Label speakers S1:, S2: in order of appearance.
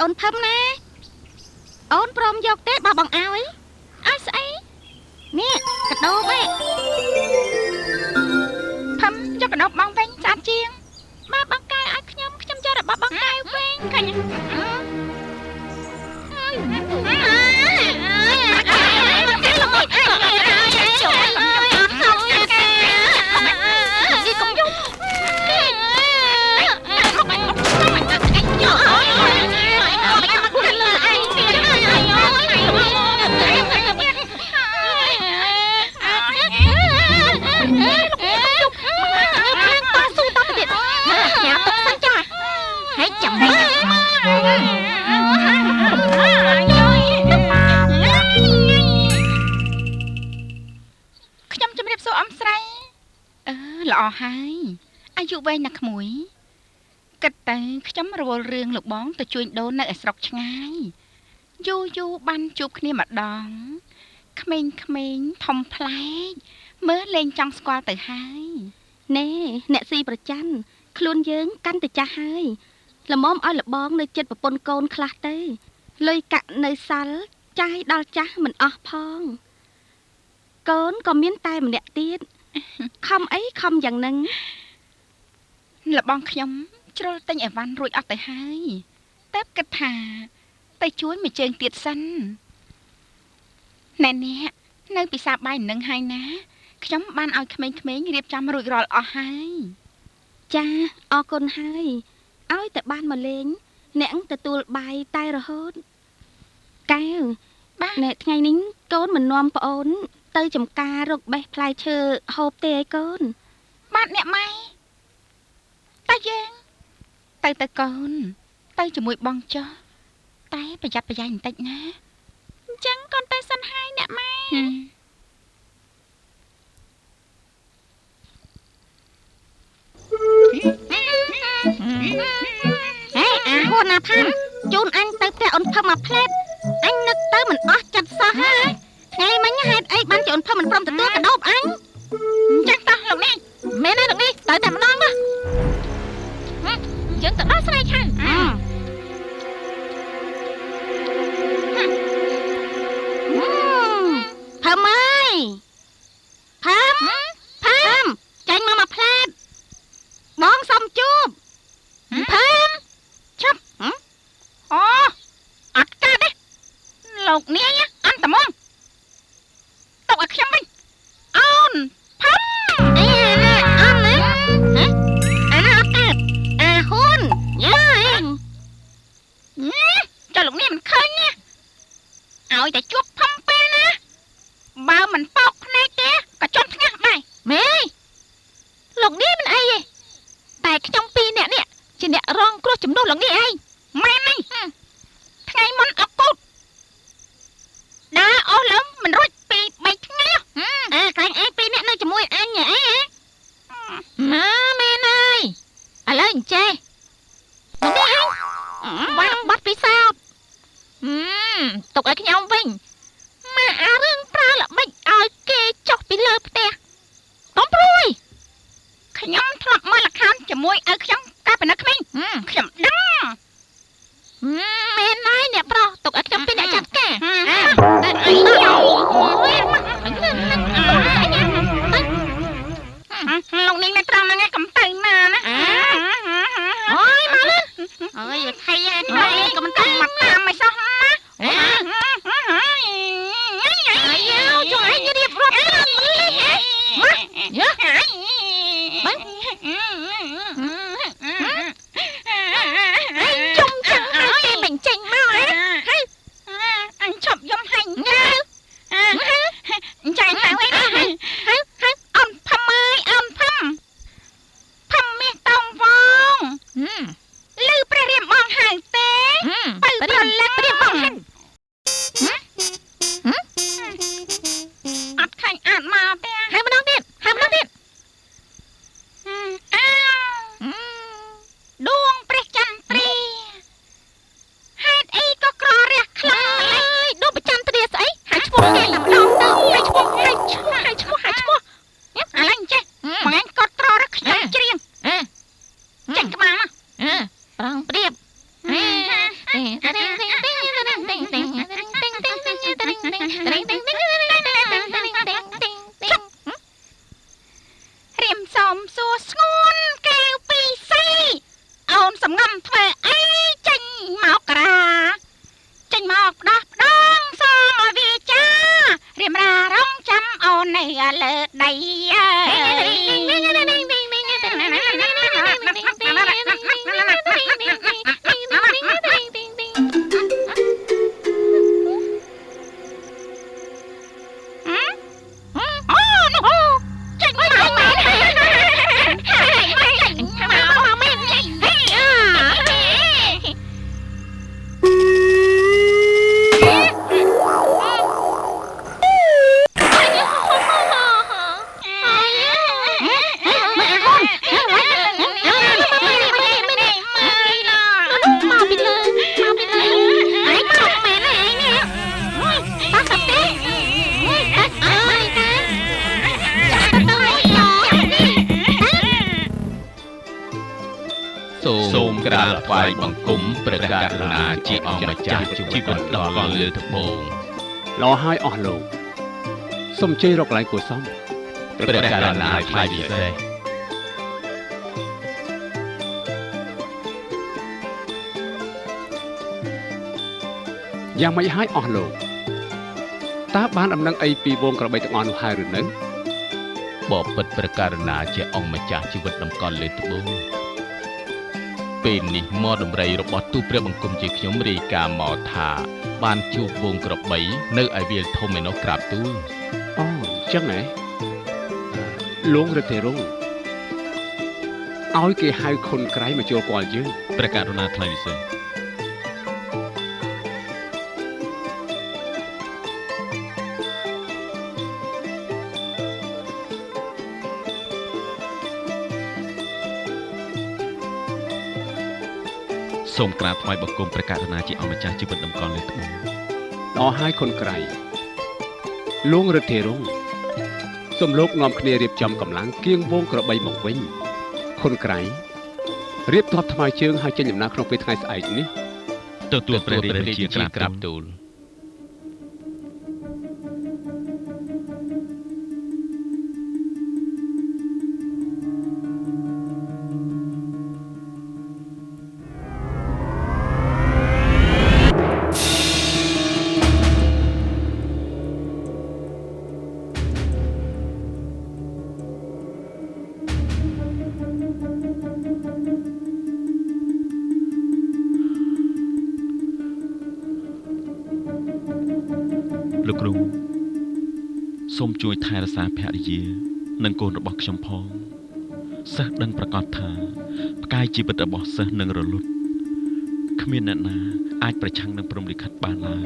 S1: អូនភឹមណាអូនព្រមយកទេបើបងឲ្យស្អីនេះកដោបឯងភឹមយកកដោបបងវិញស្អាតជាងបើបងកែឲ្យខ្ញុំយករបស់បងកែវិញឃើញល្អហើយអាយុវែងណាស់ក្មួយគិតតែខ្ញុំរវល់រឿងលោកបងទៅជួយដូននៅឯស្រុកឆ្ងាយយូរបានជួបគ្នាម្ដងក្មេងធំប្លែកមើលលេងចង់ស្គាល់ទៅហើយណែអ្នកស៊ីប្រច័នខ្លួនយើងកាន់តែចាស់ហើយល្មមឲ្យលបងនៅចិត្តប្រពន្ធកូនខ្លះទៅលុយកាក់នៅសល់ចាយដល់ចាស់មិនអស់ផងកូនក៏មានតែម្នាក់ទៀតខំអីខំយ៉ាងហ្នឹងលបងខ្ញុំជ្រុលទិញអីវ៉ាន់រួចអត់ទៅហើយតែគិតថាទៅជួយមួយជើងទៀតសិនណែអ្នកនៅពិសាបាយនឹងហើយណាខ្ញុំបានឲ្យក្មេងៗរៀបចំរួចរាល់អស់ហើយចាអរគុណហើយឲ្យតែបានមកលេងអ្នកទទួលបាយតែរហូតកែវបាទអ្នកថ្ងៃនេះកូនមិននាំប្អូនទៅចំការរកបេះផ្លែឈើហូបទេឲ្យកូនបាទអ្នកម៉ែតែយើងទៅកូនទៅជាមួយបងចុះតែប្រយ័ត្នប្រយែងបន្តិចណាអញ្ចឹងកូនទៅសិនហើយអ្នកម៉ែអាហួរណាផាំជូនអញទៅផ្ទះអូនភឹមមកផ្លែតអញនឹកទៅមិនអស់ចិត្តសោះហើយថ្ងៃមិញហេតុអីបានជាអូនភឹមមិនព្រមទទួលកដោបអញចាស់តោះលោកនេះមែនទេលោកនេះទៅតែម្ដងណាយើងទៅដល់ស្រែកហើយភឹមអើយភឹមចាញ់មកផ្លែតបងសុំជួបភឹមឈប់អូអត់កើតទេលោកនាងអន្តមងទុកឲ្យខ្ញុំវិញអូនភឹមអីណាអូនណាអាណាអត់កើតអាហ៊ុនយើចុះលោកនាងមិនឃើញណាឲ្យតែជួបភឹមពេលណាបើមិនប៉ោកភ្នែកទេក៏ជន់ថ្ងាស់ដែរមេលោកនាងមិនអីទេតែខ្ញុំពីរនាក់នេះជាអ្នករងគ្រោះចំនួនលោកនាងឯងម៉ែនេះថ្ងៃមុនអត់កូតដើរអស់លើមិនរួចពី3ថ្ងៃខ្លាញ់ឯងពីរនាក់នៅជាមួយអញអីហ៎ម៉ែមែនហើយឥឡូវអញ្ចេះលោកនាងហើយបាត់ពិសោធន៍ទុកឲ្យខ្ញុំវិញមកអារឿងប្រើល្បិចឲ្យគេចុះពីលើផ្ទះបំព្រួយខ្ញុំធ្លាប់មើលល្ខោនជាមួយឪខ្ញុំកាលពីនៅក្មេងខ្ញុំដឹងមែនហើយអ្នកប្រុសទុកឲ្យខ្ញុំពីអ្នកចាត់ការតែអីលោកនាងនៅត្រង់ហ្នឹងកំទៅណាអូយមកលឿនអើយថៃឯងក៏មិនតាមមកតាមមិនសោះណាអាយចុះឯងរៀបរាប់ទៅមកយើបាញ់ជុំចឹងហើយមិនចេញមកហើយអញឈប់យំហាញ់ងើចាញ់ហើយហើយអូនភឹមអើយអូនភឹមមាសតោងវងលឺព្រះរាមបងហៅទេបើប្រលឹងរាមបងហៅអត់ខាញ់អាតមកទេហើយម្ដងទៀតអើ มสัวสงวนแก้วปีซีអូនសំងំធ្វើអីចេញមកក្រាចេញមកដោះដងសងឲ្យវាចារៀមរារងចាំអូននៅលើដីអើសូមក្រាបថ្វាយបង្គំព្រះករុណាជាអង្គម្ចាស់ជីវិតដល់លើត្បូង
S2: ល្អហើយអស់លោកសូមជ័យរកកន្លែងគួរសម
S1: ព្រះករុណាថ្លៃពិសេស
S2: យ៉ាងម៉េចហើយអស់លោកតើបានដំណឹងអីពីវងក្របីទាំងអស់នោះហើយឬនៅ
S1: បបិទ្ធព្រះករុណាជាអង្គម្ចាស់ជីវិតតម្កល់លើត្បូងពេលនេះមកដំរីរបស់ទូព្រះបង្គំជាខ្ញុំរាយការណ៍មកថាបានជួបវងក្របីនៅឯវាលធំឯនោះក្រាបទូល
S2: អូចឹងហ៎លោករទេរុងឲ្យគេហៅខុនក្រៃមកចូលគាល់យើង
S1: ព្រះករុណាថ្លៃពិសេសសូមក្រាបថ្វាយបង្គំព្រះករុណាជាអង្គម្ចាស់ជីវិតតម្កល់លើត្បូង
S2: ដល់ហើយខុនក្រៃលួងរទេរុងសូមលោកនាំគ្នារៀបចំកម្លាំងគៀងវងក្របីមកវិញខុនក្រៃរៀបទ័ពថ្មើរជើងហើយចេញដំណើរក្នុងពេលថ្ងៃស្អែកនេះ
S1: ទទួលព្រះរាជាក្រាបទូលលោកគ្រូសូមជួយថែរក្សាភរិយានិងកូនរបស់ខ្ញុំផងសិស្សដឹងប្រកាសថាផ្កាយជីវិតរបស់សិស្សនឹងរលត់គ្មានអ្នកណាអាចប្រឆាំងនឹងព្រំលិខិតបានឡើយ